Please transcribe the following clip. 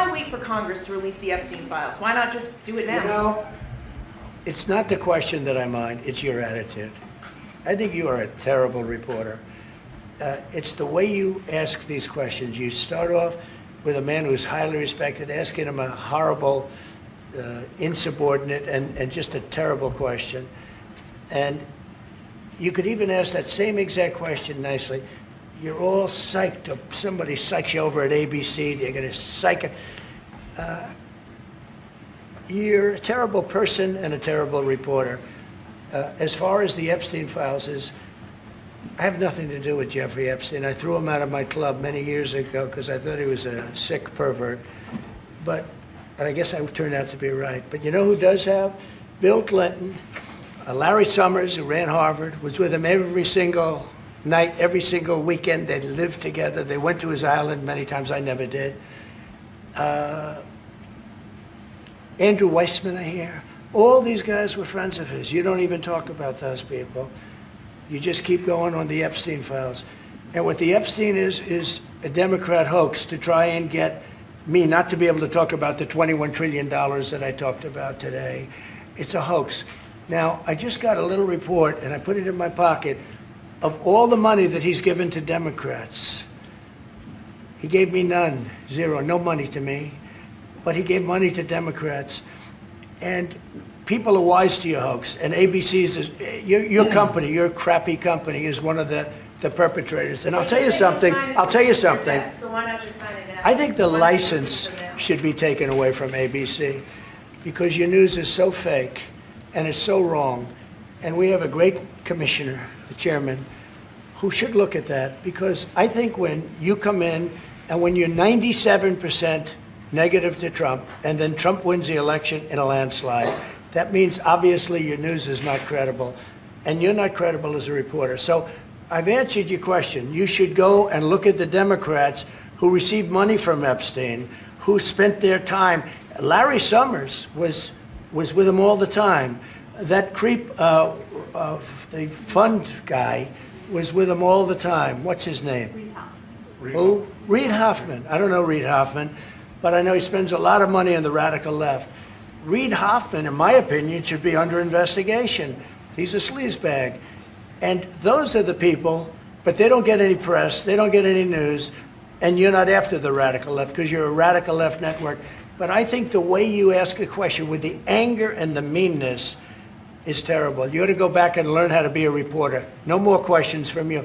why wait for Congress to release the Epstein files? Why not just do it now? You know, it's not the question that I mind, it's your attitude. I think you are a terrible reporter. It's the way you ask these questions. You start off with a man who's highly respected, asking him a horrible, insubordinate, and just a terrible question. And you could even ask that same exact question nicely. You're all psyched up. Somebody psychs you over at ABC. You're going to psych. You're a terrible person and a terrible reporter. As far as the Epstein files is, I have nothing to do with Jeffrey Epstein. I threw him out of my club many years ago because I thought he was a sick pervert. And I guess I turned out to be right. But you know who does have? Bill Clinton, Larry Summers, who ran Harvard, was with him every single night, every single weekend. They lived together. They went to his island many times. I never did. Andrew Weissman, I hear. All these guys were friends of his. You don't even talk about those people. You just keep going on the Epstein files. And what the Epstein is a Democrat hoax to try and get me not to be able to talk about the $21 trillion that I talked about today. It's a hoax. Now, I just got a little report, and I put it in my pocket, of all the money that he's given to Democrats. He gave me none, zero, no money to me. But he gave money to Democrats. And people are wise to your hoax. And ABC's, your company, your crappy company, is one of the perpetrators. And I'll tell you something. So why not just sign it now? I think the license should be taken away from ABC because your news is so fake and it's so wrong. And we have a great commissioner, the chairman, who should look at that, because I think when you come in and when you're 97% negative to Trump, and then Trump wins the election in a landslide, that means obviously your news is not credible, and you're not credible as a reporter. So I've answered your question. You should go and look at the Democrats who received money from Epstein, who spent their time. Larry Summers was with him all the time. That creep, the fund guy, was with him all the time. What's his name? Reid Hoffman. Who? Reid Hoffman. I don't know Reid Hoffman, but I know he spends a lot of money on the radical left. Reid Hoffman, in my opinion, should be under investigation. He's a sleazebag. And those are the people, but they don't get any press, they don't get any news, and you're not after the radical left because you're a radical left network. But I think the way you ask a question with the anger and the meanness is terrible. You ought to go back and learn how to be a reporter. No more questions from you.